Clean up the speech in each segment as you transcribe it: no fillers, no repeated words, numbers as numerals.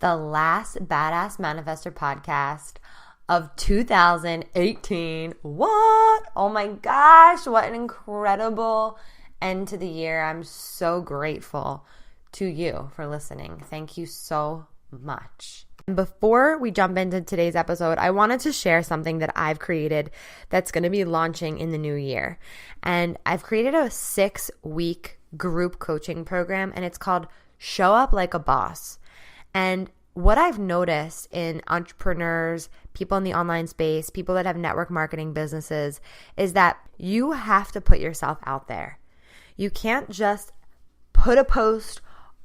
the last Badass Manifestor podcast of 2018. What? Oh my gosh, what an incredible end to the year. I'm so grateful to you for listening. Thank you so much. Before we jump into today's episode, I wanted to share something that I've created that's going to be launching in the new year. And I've created a 6-week group coaching program, and it's called Show Up Like a Boss. And what I've noticed in entrepreneurs, people in the online space, people that have network marketing businesses, is that you have to put yourself out there. You can't just put a post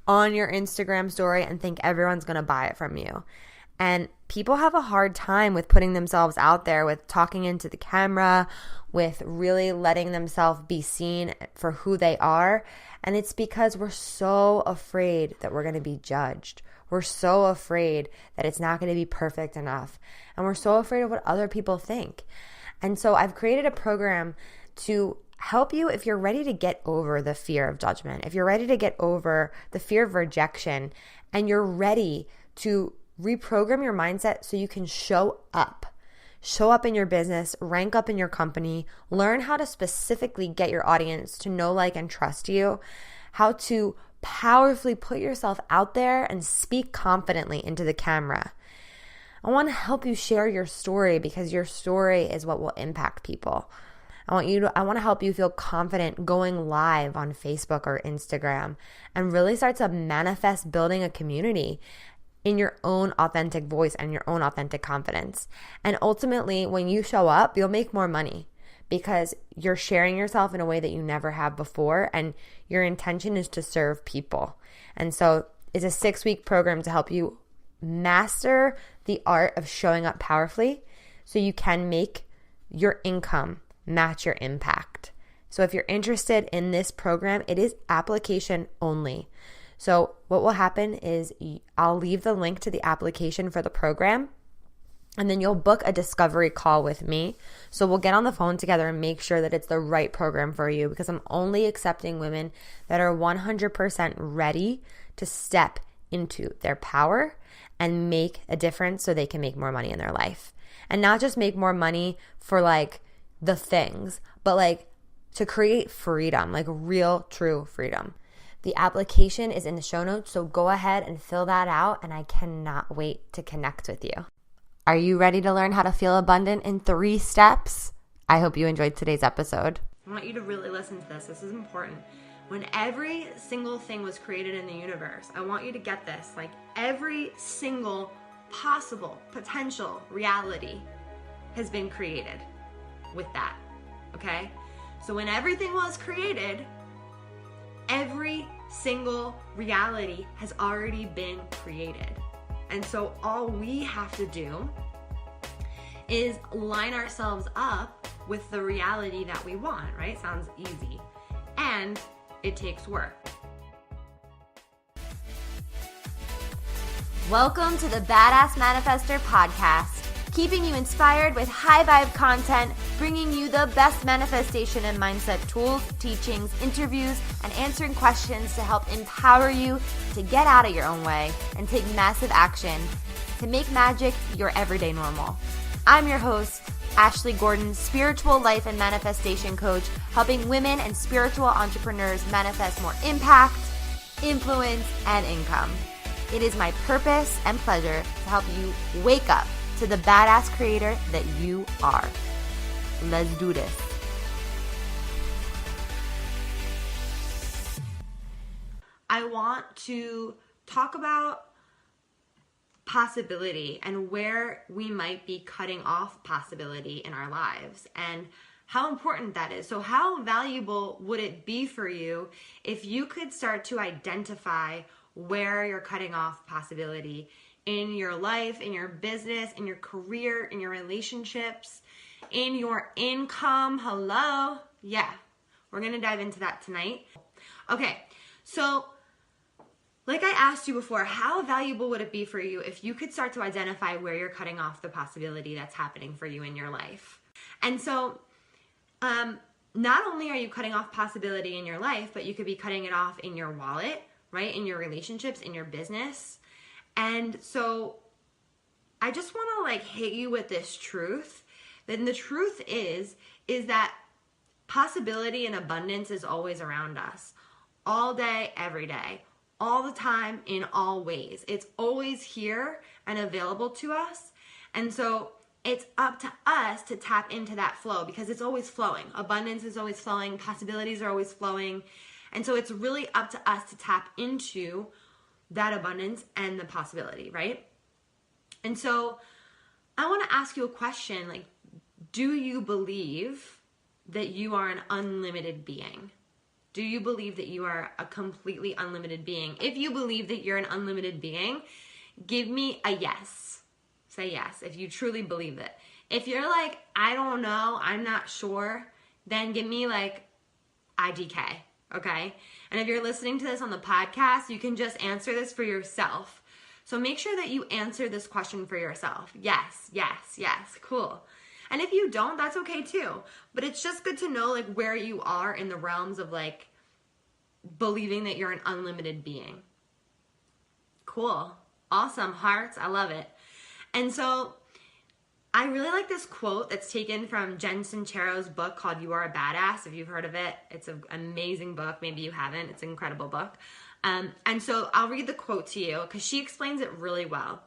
on your Instagram story and think everyone's going to buy it from you. And people have a hard time with putting themselves out there, with talking into the camera, with really letting themselves be seen for who they are. And it's because we're so afraid that we're going to be judged. We're so afraid that it's not going to be perfect enough. And we're so afraid of what other people think. And so I've created a program to help you if you're ready to get over the fear of judgment, if you're ready to get over the fear of rejection, and you're ready to reprogram your mindset so you can show up in your business, rank up in your company, learn how to specifically get your audience to know, like, and trust you, how to powerfully put yourself out there and speak confidently into the camera. I want to help you share your story because your story is what will impact people. I want to help you feel confident going live on Facebook or Instagram and really start to manifest building a community in your own authentic voice and your own authentic confidence. And ultimately, when you show up, you'll make more money because you're sharing yourself in a way that you never have before, and your intention is to serve people. And so it's a 6-week program to help you master the art of showing up powerfully so you can make your income match your impact. So if you're interested in this program, it is application only. So what will happen is I'll leave the link to the application for the program, and then you'll book a discovery call with me. So we'll get on the phone together and make sure that it's the right program for you, because I'm only accepting women that are 100% ready to step into their power and make a difference so they can make more money in their life. And not just make more money for like the things, but like to create freedom, like real, true freedom. The application is in the show notes, so go ahead and fill that out, and I cannot wait to connect with you. Are you ready to learn how to feel abundant in 3 steps? I hope you enjoyed today's episode. I want you to really listen to this. This is important. When every single thing was created in the universe, I want you to get this, like every single possible, potential reality has been created with that, okay? So when everything was created, every single reality has already been created. And so all we have to do is line ourselves up with the reality that we want, right? Sounds easy. And it takes work. Welcome to the Badass Manifestor podcast, keeping you inspired with high vibe content, bringing you the best manifestation and mindset tools, teachings, interviews, and answering questions to help empower you to get out of your own way and take massive action to make magic your everyday normal. I'm your host, Ashley Gordon, spiritual life and manifestation coach, helping women and spiritual entrepreneurs manifest more impact, influence, and income. It is my purpose and pleasure to help you wake up to the badass creator that you are. Let's do this. I want to talk about possibility and where we might be cutting off possibility in our lives and how important that is. So how valuable would it be for you if you could start to identify where you're cutting off possibility in your life, in your business, in your career, in your relationships, in your income? Hello? Yeah, we're going to dive into that tonight. Okay, so like I asked you before, how valuable would it be for you if you could start to identify where you're cutting off the possibility that's happening for you in your life? And so not only are you cutting off possibility in your life, but you could be cutting it off in your wallet, right? In your relationships, in your business. And so I just want to like hit you with this truth. Then the truth is that possibility and abundance is always around us. All day, every day, all the time, in all ways. It's always here and available to us. And so it's up to us to tap into that flow because it's always flowing. Abundance is always flowing. Possibilities are always flowing. And so it's really up to us to tap into that abundance and the possibility, right? And so I want to ask you a question, like, do you believe that you are an unlimited being? Do you believe that you are a completely unlimited being? If you believe that you're an unlimited being, give me a yes. Say yes if you truly believe it. If you're like, I don't know, I'm not sure, then give me like IDK, okay? And if you're listening to this on the podcast, you can just answer this for yourself. So make sure that you answer this question for yourself. Yes, yes, yes, cool. And if you don't, that's okay too. But it's just good to know like where you are in the realms of like believing that you're an unlimited being. Cool. Awesome. Hearts. I love it. And so I really like this quote that's taken from Jen Sincero's book called You Are a Badass. If you've heard of it, it's an amazing book. Maybe you haven't. It's an incredible book. And so I'll read the quote to you because she explains it really well.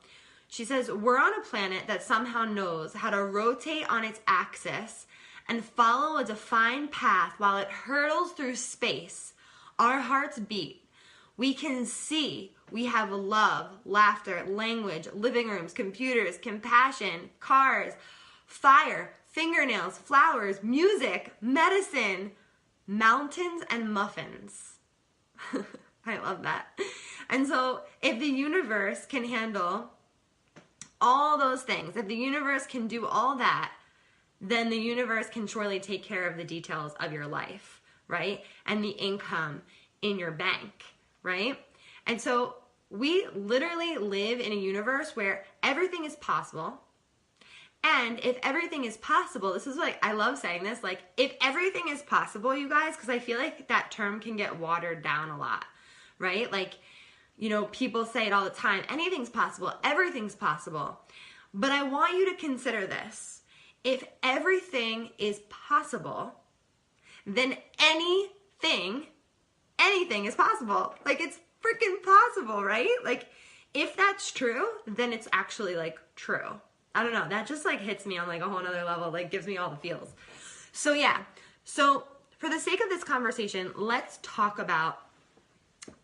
She says, we're on a planet that somehow knows how to rotate on its axis and follow a defined path while it hurtles through space. Our hearts beat. We can see. We have love, laughter, language, living rooms, computers, compassion, cars, fire, fingernails, flowers, music, medicine, mountains, and muffins. I love that. And so if the universe can handle all those things, if the universe can do all that, then the universe can surely take care of the details of your life, right? And the income in your bank, right? And so we literally live in a universe where everything is possible. And if everything is possible, this is like, I love saying this, like if everything is possible, you guys, because I feel like that term can get watered down a lot, right? Like, you know, people say it all the time, anything's possible, everything's possible. But I want you to consider this. If everything is possible, then anything is possible. Like it's freaking possible, right? Like if that's true, then it's actually like true. I don't know. That just like hits me on like a whole nother level, like gives me all the feels. So yeah. So for the sake of this conversation, let's talk about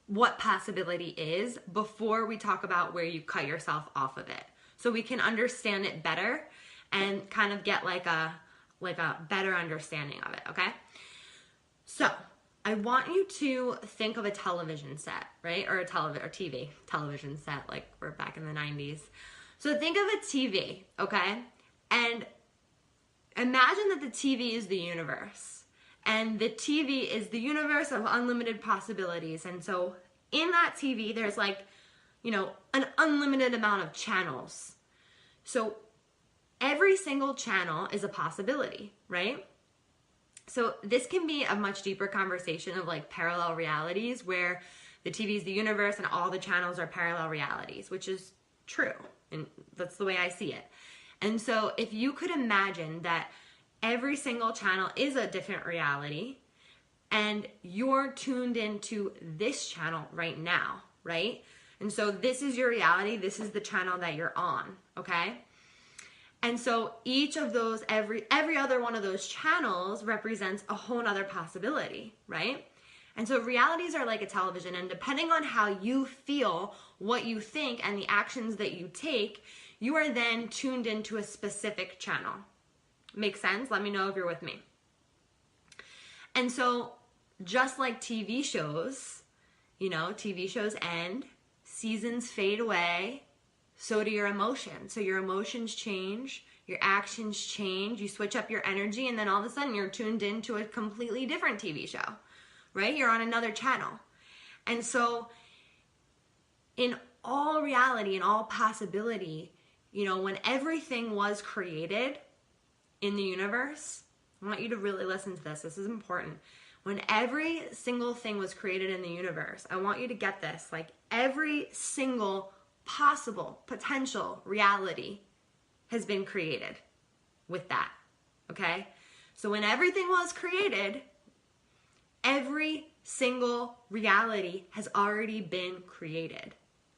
what possibility is before we talk about where you cut yourself off of it. So we can understand it better and kind of get like a better understanding of it, okay? So I want you to think of a television set, right? Or television set, like we're back in the 90s. So think of a TV, okay? And imagine that the TV is the universe. And the TV is the universe of unlimited possibilities. And so in that TV, there's like, you know, an unlimited amount of channels. So every single channel is a possibility, right? So this can be a much deeper conversation of like parallel realities where the TV is the universe and all the channels are parallel realities, which is true. And that's the way I see it. And so if you could imagine that every single channel is a different reality and you're tuned into this channel right now, right? And so this is your reality. This is the channel that you're on, okay? And so each of those, every other one of those channels represents a whole nother possibility, right? And so realities are like a television, and depending on how you feel, what you think, and the actions that you take, you are then tuned into a specific channel. Make sense? Let me know if you're with me. And so just like TV shows, you know, TV shows end, seasons fade away, so do your emotions. So your emotions change, your actions change, you switch up your energy, and then all of a sudden you're tuned into a completely different TV show, right? You're on another channel. And so in all reality, in all possibility, you know, when everything was created in the universe, I want you to really listen to this. This is important. When every single thing was created in the universe, I want you to get this, like every single possible, potential reality has been created with that, okay? So when everything was created, every single reality has already been created.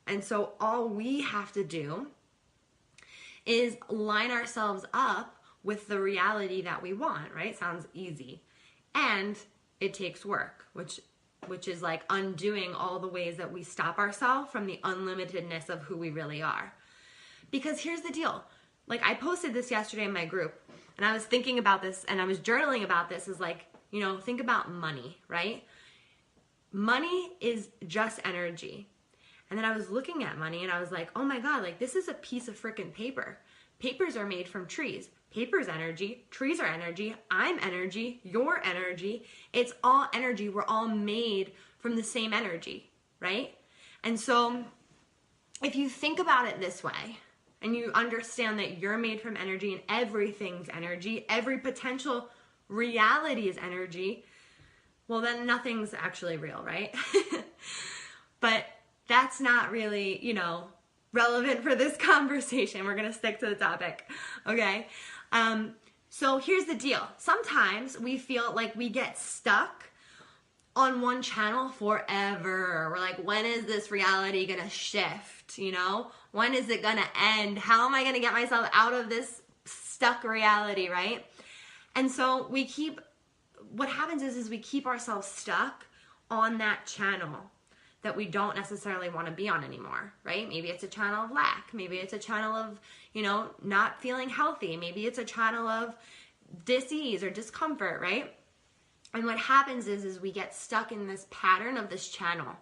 And so all we have to do is line ourselves up with the reality that we want, right? Sounds easy. And it takes work, which is like undoing all the ways that we stop ourselves from the unlimitedness of who we really are. Because here's the deal. Like, I posted this yesterday in my group, and I was thinking about this, and I was journaling about this, is like, you know, think about money, right? Money is just energy. And then I was looking at money, and I was like, oh my God, like, this is a piece of freaking paper. Papers are made from trees. Paper's energy, trees are energy, I'm energy, you're energy. It's all energy. We're all made from the same energy, right? And so if you think about it this way, and you understand that you're made from energy and everything's energy, every potential reality is energy, well, then nothing's actually real, right? But that's not really, you know, relevant for this conversation. We're going to stick to the topic, okay? So here's the deal. Sometimes we feel like we get stuck on one channel forever. We're like, when is this reality going to shift? You know, when is it going to end? How am I going to get myself out of this stuck reality, right? And so what happens is we keep ourselves stuck on that channel that we don't necessarily want to be on anymore, right? Maybe it's a channel of lack. Maybe it's a channel of, you know, not feeling healthy. Maybe it's a channel of dis-ease or discomfort, right? And what happens is we get stuck in this pattern of this channel.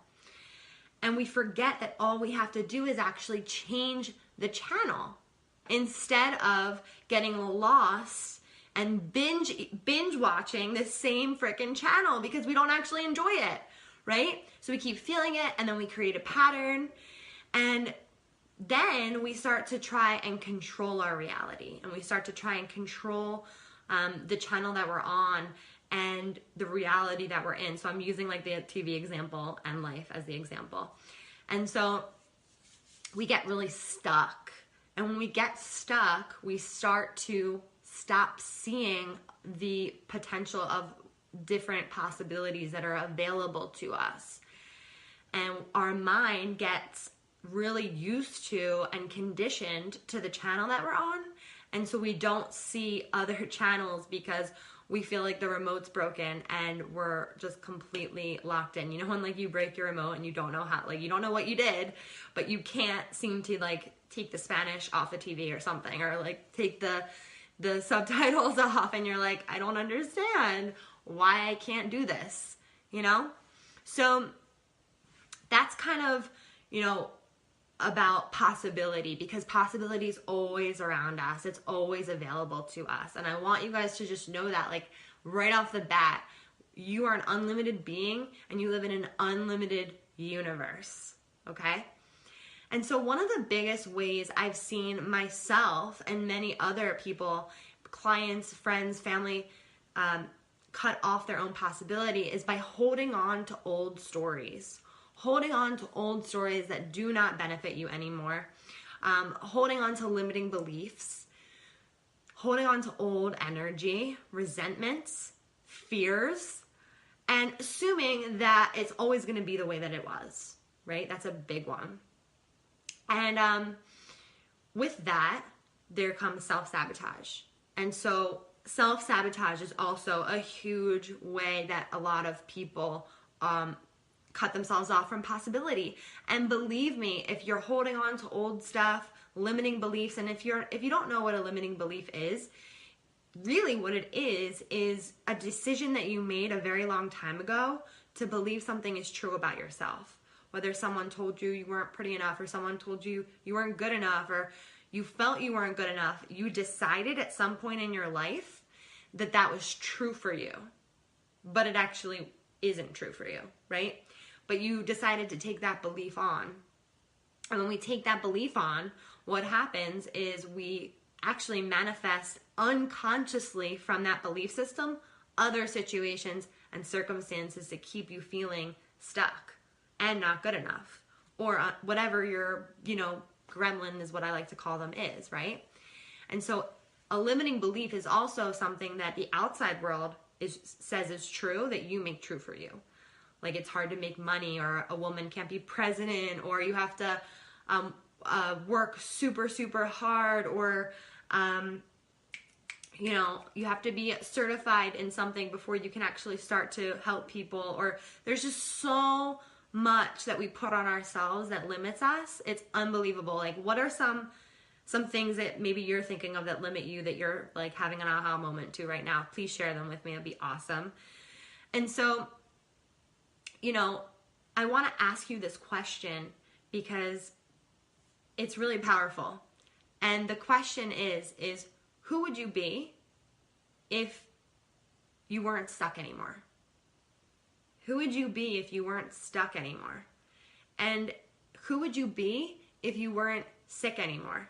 And we forget that all we have to do is actually change the channel instead of getting lost and binge watching the same freaking channel because we don't actually enjoy it, right? So we keep feeling it, and then we create a pattern, and then we start to try and control our reality, and we start to try and control the channel that we're on and the reality that we're in. So I'm using like the TV example and life as the example. And so we get really stuck. And when we get stuck, we start to stop seeing the potential of different possibilities that are available to us. And our mind gets really used to and conditioned to the channel that we're on. And so we don't see other channels because we feel like the remote's broken and we're just completely locked in. You know when like you break your remote and you don't know how, like you don't know what you did, but you can't seem to like take the Spanish off the TV or something, or like take the subtitles off, and you're like, I don't understand why I can't do this, you know? So that's kind of, you know, about possibility, because possibility is always around us. It's always available to us. And I want you guys to just know that, like, right off the bat, you are an unlimited being and you live in an unlimited universe, okay? And so one of the biggest ways I've seen myself and many other people, clients, friends, family, cut off their own possibility is by holding on to old stories. Holding on to old stories that do not benefit you anymore. Holding on to limiting beliefs. Holding on to old energy, resentments, fears, and assuming that it's always going to be the way that it was, right? That's a big one. And with that, there comes self-sabotage. And so self-sabotage is also a huge way that a lot of people cut themselves off from possibility. And believe me, if you're holding on to old stuff, limiting beliefs, and if you don't know what a limiting belief is, really what it is a decision that you made a very long time ago to believe something is true about yourself. Whether someone told you you weren't pretty enough, or someone told you you weren't good enough, or you felt you weren't good enough, you decided at some point in your life that that was true for you, but it actually isn't true for you, right? But you decided to take that belief on. And when we take that belief on, what happens is we actually manifest unconsciously from that belief system other situations and circumstances to keep you feeling stuck and not good enough, or whatever your, gremlin is what I like to call them is, right? And so a limiting belief is also something that the outside world says is true that you make true for you. Like it's hard to make money, or a woman can't be president, or you have to work super, super hard, or you have to be certified in something before you can actually start to help people, or there's just so much that we put on ourselves that limits us. It's unbelievable. Like, what are some things that maybe you're thinking of that limit you, that you're like having an aha moment to right now? Please share them with me. It'd be awesome. And so, I want to ask you this question because it's really powerful. And the question is who would you be if you weren't stuck anymore? Who would you be if you weren't stuck anymore? And who would you be if you weren't sick anymore?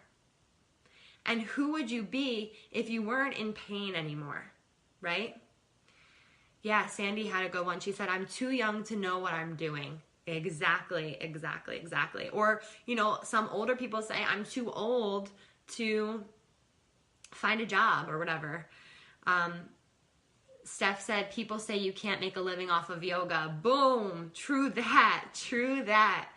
And who would you be if you weren't in pain anymore, right? Yeah, Sandy had a good one. She said, I'm too young to know what I'm doing. Exactly. Or, some older people say, I'm too old to find a job or whatever. Steph said, people say you can't make a living off of yoga. Boom. True that.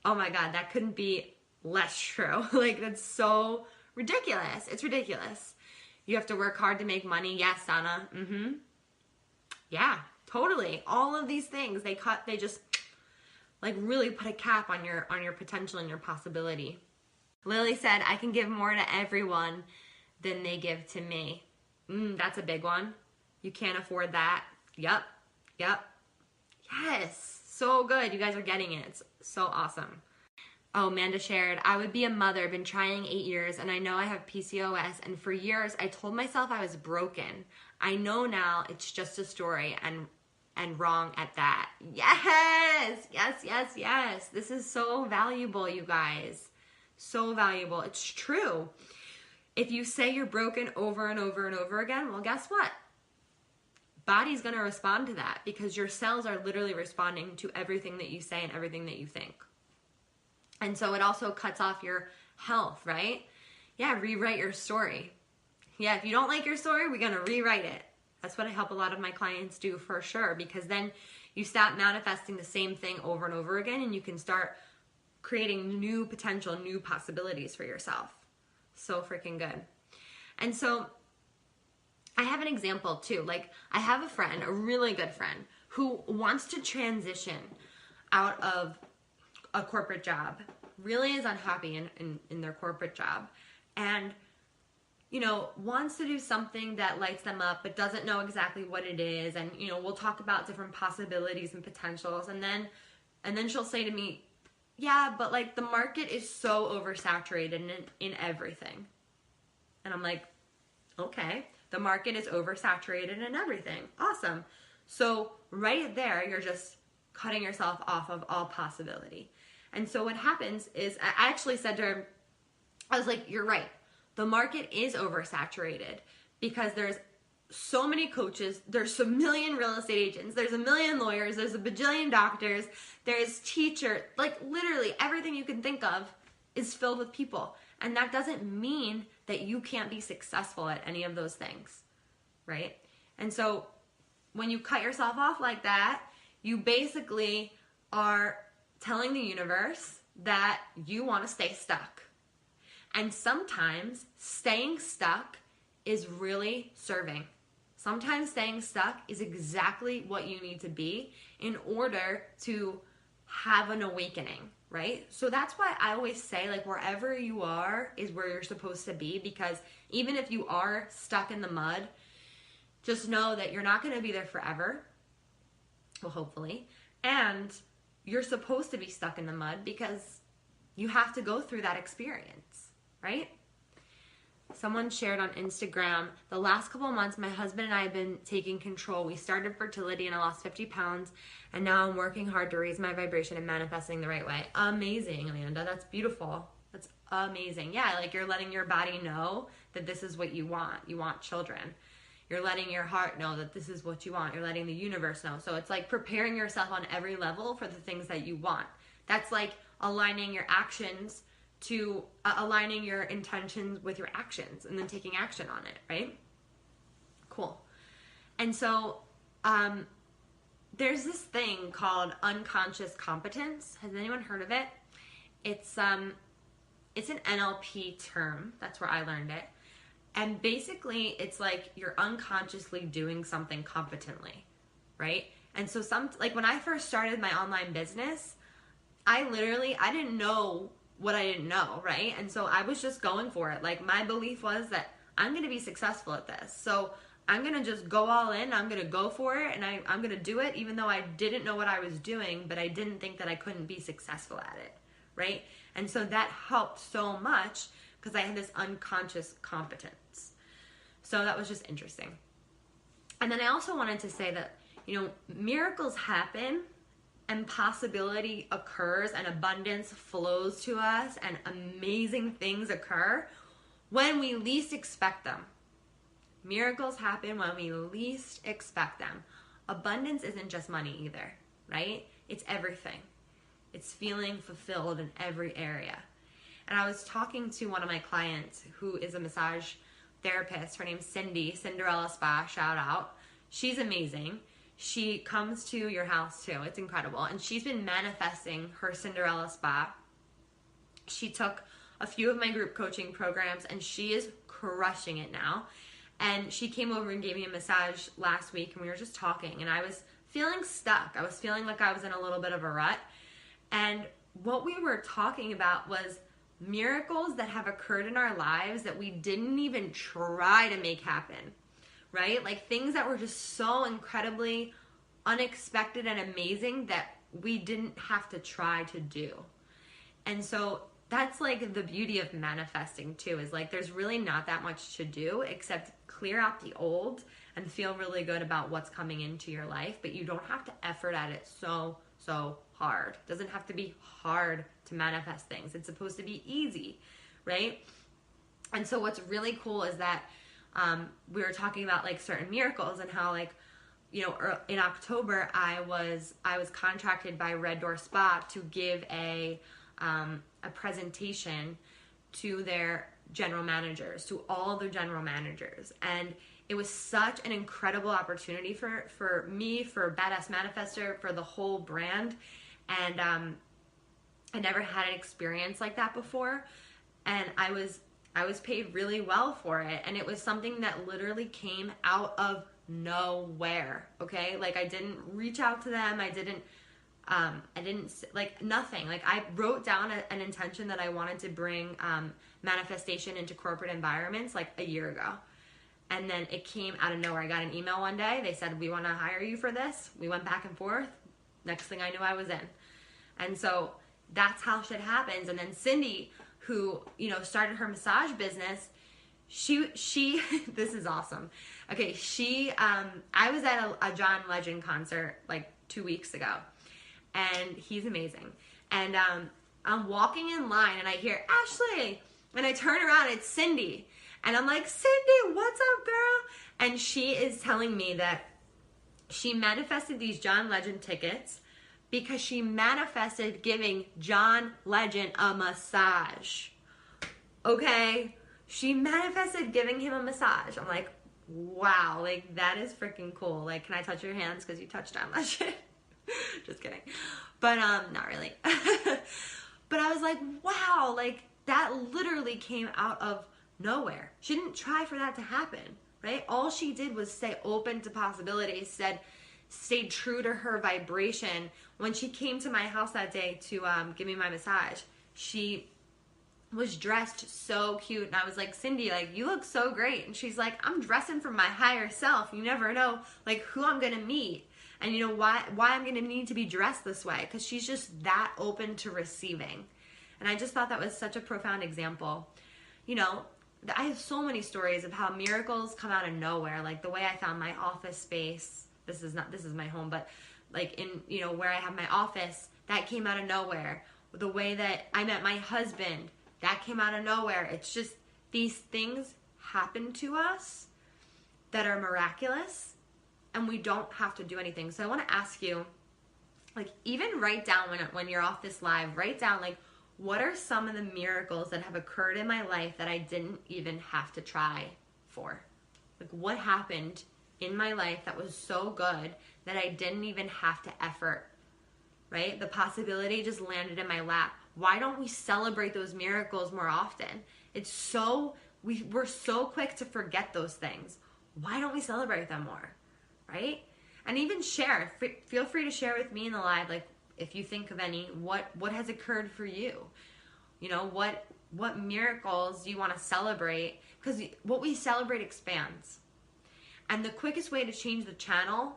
Oh my God, that couldn't be less true. Like, that's so ridiculous. It's ridiculous. You have to work hard to make money. Yes, Donna. Yeah, totally. All of these things, they just like really put a cap on your potential and your possibility. Lily said, I can give more to everyone than they give to me. That's a big one. You can't afford that. Yep. Yes. So good. You guys are getting it. It's so awesome. Oh, Amanda shared, I would be a mother, been trying 8 years, and I know I have PCOS, and for years I told myself I was broken. I know now it's just a story and wrong at that. Yes. This is so valuable, you guys. So valuable. It's true. If you say you're broken over and over and over again, well, guess what? Body's going to respond to that because your cells are literally responding to everything that you say and everything that you think. And so it also cuts off your health, right? Yeah, rewrite your story. Yeah, if you don't like your story, we're going to rewrite it. That's what I help a lot of my clients do for sure, because then you stop manifesting the same thing over and over again, and you can start creating new potential, new possibilities for yourself. So freaking good. And so I have an example too. Like, I have a friend, a really good friend, who wants to transition out of a corporate job, really is unhappy in their corporate job, and wants to do something that lights them up, but doesn't know exactly what it is. And we'll talk about different possibilities and potentials, and then she'll say to me, yeah, but like the market is so oversaturated in everything. And I'm like, okay, the market is oversaturated in everything. Awesome. So right there, you're just cutting yourself off of all possibility. And so what happens is, I actually said to her, I was like, you're right. The market is oversaturated because there's so many coaches, there's a million real estate agents, there's a million lawyers, there's a bajillion doctors, there's teachers, like literally everything you can think of is filled with people. And that doesn't mean that you can't be successful at any of those things, right? And so when you cut yourself off like that, you basically are telling the universe that you want to stay stuck. And sometimes staying stuck is really serving. Sometimes staying stuck is exactly what you need to be in order to have an awakening, right? So that's why I always say, like, wherever you are is where you're supposed to be, because even if you are stuck in the mud, just know that you're not going to be there forever. Well, hopefully. And you're supposed to be stuck in the mud because you have to go through that experience, right? Someone shared on Instagram, the last couple of months, my husband and I have been taking control. We started fertility and I lost 50 pounds, and now I'm working hard to raise my vibration and manifesting the right way. Amazing, Amanda. That's beautiful. That's amazing. Yeah, like you're letting your body know that this is what you want. You want children. You're letting your heart know that this is what you want. You're letting the universe know. So it's like preparing yourself on every level for the things that you want. That's like aligning your actions to aligning your intentions with your actions and then taking action on it, right? Cool. And so there's this thing called unconscious competence. Has anyone heard of it? It's an NLP term. That's where I learned it. And basically, it's like you're unconsciously doing something competently, right? And so like when I first started my online business, I didn't know what I didn't know, right? And so I was just going for it. Like my belief was that I'm going to be successful at this. So I'm going to just go all in. I'm going to go for it and I'm going to do it even though I didn't know what I was doing, but I didn't think that I couldn't be successful at it, right? And so that helped so much because I had this unconscious competence. So that was just interesting. And then I also wanted to say that, miracles happen and possibility occurs and abundance flows to us and amazing things occur when we least expect them. Miracles happen when we least expect them. Abundance isn't just money either, right? It's everything. It's feeling fulfilled in every area. And I was talking to one of my clients who is a massage therapist. Her name's Cindy, Cinderella Spa, shout out. She's amazing. She comes to your house too. It's incredible. And she's been manifesting her Cinderella Spa. She took a few of my group coaching programs and she is crushing it now. And she came over and gave me a massage last week and we were just talking and I was feeling stuck. I was feeling like I was in a little bit of a rut. And what we were talking about was miracles that have occurred in our lives that we didn't even try to make happen, right? Like things that were just so incredibly unexpected and amazing that we didn't have to try to do. And so that's like the beauty of manifesting too, is like there's really not that much to do except clear out the old and feel really good about what's coming into your life, but you don't have to effort at it so hard. It doesn't have to be hard to manifest things. It's supposed to be easy, right? And so what's really cool is that we were talking about like certain miracles and how like, in October I was contracted by Red Door Spa to give a presentation to their general managers, to all their general managers. And it was such an incredible opportunity for me, for Badass Manifester, for the whole brand. And I never had an experience like that before. And I was paid really well for it. And it was something that literally came out of nowhere. Okay. Like I didn't reach out to them. I didn't like nothing. Like I wrote down an intention that I wanted to bring manifestation into corporate environments like a year ago. And then it came out of nowhere. I got an email one day. They said, we want to hire you for this. We went back and forth. Next thing I knew, I was in. And so that's how shit happens. And then Cindy, who, started her massage business, she this is awesome. Okay, I was at a John Legend concert like 2 weeks ago. And he's amazing. And I'm walking in line and I hear, Ashley. And I turn around, it's Cindy. And I'm like, Cindy, what's up, girl? And she is telling me that she manifested these John Legend tickets because she manifested giving John Legend a massage. Okay? She manifested giving him a massage. I'm like, wow, like that is freaking cool. Like, can I touch your hands because you touched John Legend? Just kidding. But not really. But I was like, wow, like that literally came out of nowhere. She didn't try for that to happen, right? All she did was stay open to possibilities, stayed true to her vibration. When she came to my house that day to give me my massage, she was dressed so cute. And I was like, Cindy, like, you look so great. And she's like, I'm dressing for my higher self. You never know, like, who I'm going to meet. And you know why I'm going to need to be dressed this way? Because she's just that open to receiving. And I just thought that was such a profound example. I have so many stories of how miracles come out of nowhere. Like the way I found my office space. This is my home, but like in, where I have my office, that came out of nowhere. The way that I met my husband, that came out of nowhere. It's just these things happen to us that are miraculous and we don't have to do anything. So I want to ask you, like even write down when you're off this live, write down like, what are some of the miracles that have occurred in my life that I didn't even have to try for? Like, what happened in my life that was so good that I didn't even have to effort, right? The possibility just landed in my lap. Why don't we celebrate those miracles more often? We're so quick to forget those things. Why don't we celebrate them more, right? And even share. Feel free to share with me in the live, like, if you think of any, what has occurred for you? You know, what miracles do you want to celebrate? Because what we celebrate expands. And the quickest way to change the channel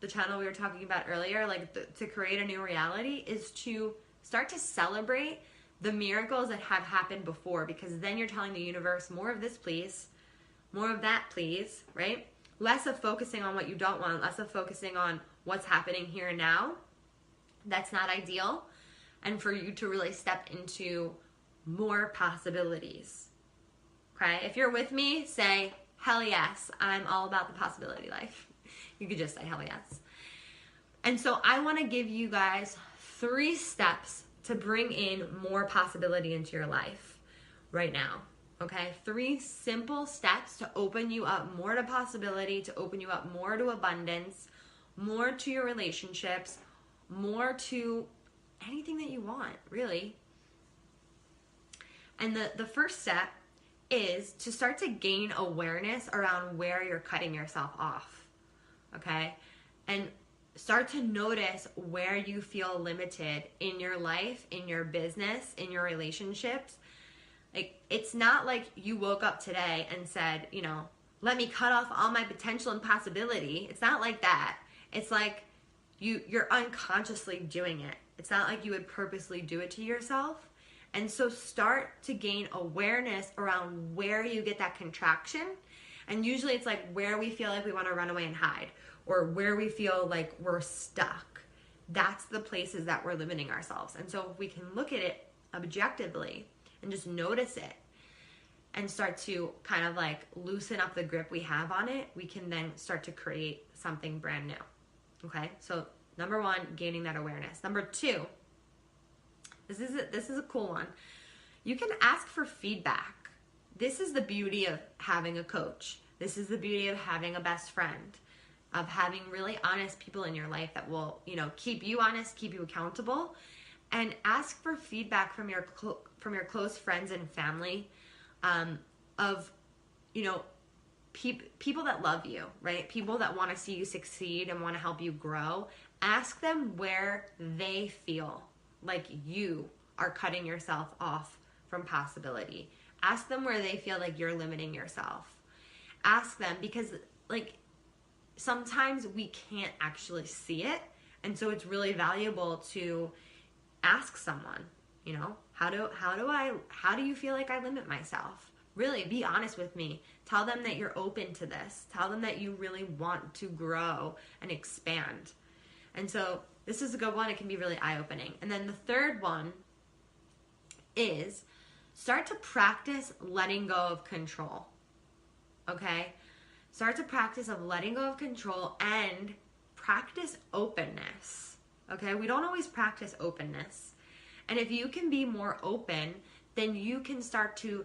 we were talking about earlier, like to create a new reality, is to start to celebrate the miracles that have happened before, because then you're telling the universe, more of this, please. More of that, please, right? Less of focusing on what you don't want, less of focusing on what's happening here and now. That's not ideal. And for you to really step into more possibilities. Okay? If you're with me, say, hell yes, I'm all about the possibility life. You could just say hell yes. And so I want to give you guys 3 steps to bring in more possibility into your life right now. Okay? 3 simple steps to open you up more to possibility, to open you up more to abundance, more to your relationships, more to anything that you want, really. And the first step is to start to gain awareness around where you're cutting yourself off, okay? And start to notice where you feel limited in your life, in your business, in your relationships. Like, it's not like you woke up today and said, you know, let me cut off all my potential and possibility. It's not like that. It's like you're unconsciously doing it. It's not like you would purposely do it to yourself. And so start to gain awareness around where you get that contraction. And usually it's like where we feel like we want to run away and hide, or where we feel like we're stuck. That's the places that we're limiting ourselves. And so if we can look at it objectively and just notice it and start to kind of like loosen up the grip we have on it, we can then start to create something brand new. Okay, so number 1, gaining that awareness. Number 2, this is a cool one. You can ask for feedback. This is the beauty of having a coach. This is the beauty of having a best friend, of having really honest people in your life that will, you know, keep you honest, keep you accountable, and ask for feedback from your close friends and family, of, you know, people that love you, right? People that want to see you succeed and want to help you grow. Ask them where they feel like you are cutting yourself off from possibility. Ask them where they feel like you're limiting yourself. Ask them, because like sometimes we can't actually see it, and so it's really valuable to ask someone, you know, how do you feel like I limit myself? Really be honest with me. Tell them that you're open to this. Tell them that you really want to grow and expand. And so this is a good one. It can be really eye-opening. And then the third one is start to practice letting go of control. Okay? Start to practice of letting go of control and practice openness. Okay? We don't always practice openness. And if you can be more open, then you can start to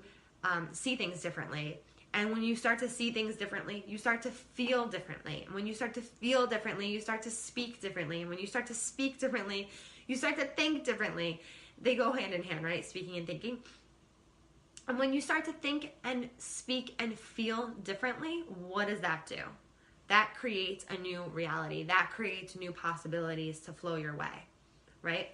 see things differently. And when you start to see things differently, you start to feel differently. And when you start to feel differently, you start to speak differently. And when you start to speak differently, you start to think differently. They go hand in hand, right? Speaking and thinking. And when you start to think and speak and feel differently, what does that do? That creates a new reality. That creates new possibilities to flow your way, right?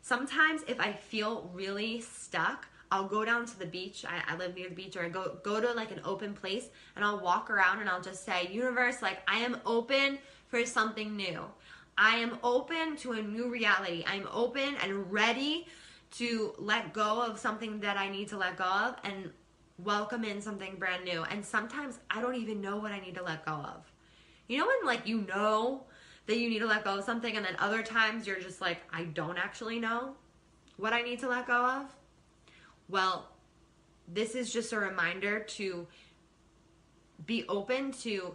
Sometimes if I feel really stuck, I'll go down to the beach. I live near the beach, or I go to like an open place, and I'll walk around and I'll just say, universe, like, I am open for something new. I am open to a new reality. I'm open and ready to let go of something that I need to let go of and welcome in something brand new. And sometimes I don't even know what I need to let go of. You know when like you know that you need to let go of something, and then other times you're just like, I don't actually know what I need to let go of? Well, this is just a reminder to be open to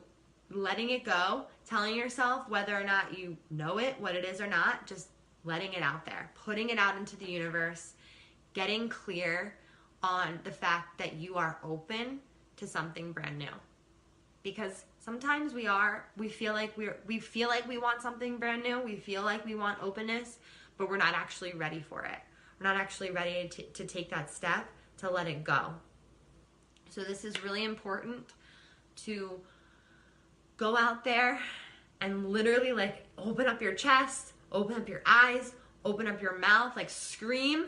letting it go, telling yourself whether or not you know it, what it is or not, just letting it out there, putting it out into the universe, getting clear on the fact that you are open to something brand new. Because sometimes we feel like we want something brand new, we feel like we want openness, but we're not actually ready for it. We're not actually ready to take that step, to let it go. So this is really important to go out there and literally like open up your chest, open up your eyes, open up your mouth, like scream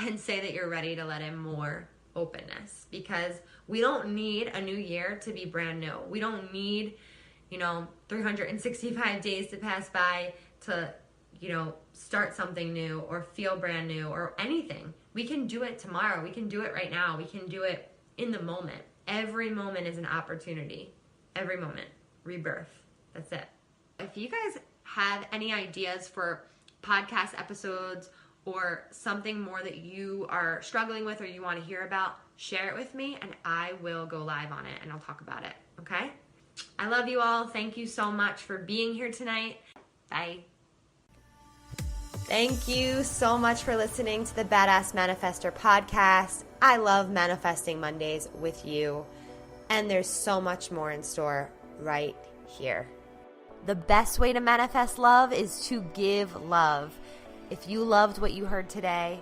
and say that you're ready to let in more openness, because we don't need a new year to be brand new. We don't need, 365 days to pass by to, start something new or feel brand new or anything. We can do it tomorrow. We can do it right now. We can do it in the moment. Every moment is an opportunity. Every moment. Rebirth. That's it. If you guys have any ideas for podcast episodes or something more that you are struggling with or you want to hear about, share it with me and I will go live on it and I'll talk about it. Okay? I love you all. Thank you so much for being here tonight. Bye. Thank you so much for listening to the Badass Manifester podcast. I love manifesting Mondays with you, and there's so much more in store right here. The best way to manifest love is to give love. If you loved what you heard today,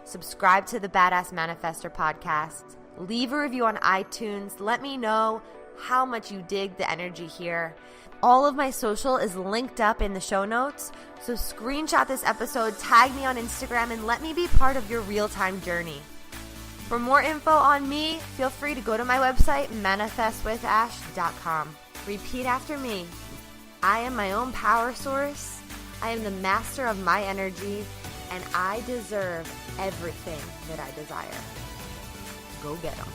subscribe to the Badass Manifester podcast. Leave a review on iTunes. Let me know how much you dig the energy here. All of my social is linked up in the show notes, so screenshot this episode, tag me on Instagram, and let me be part of your real-time journey. For more info on me, feel free to go to my website, manifestwithash.com. Repeat after me. I am my own power source. I am the master of my energy, and I deserve everything that I desire. Go get 'em.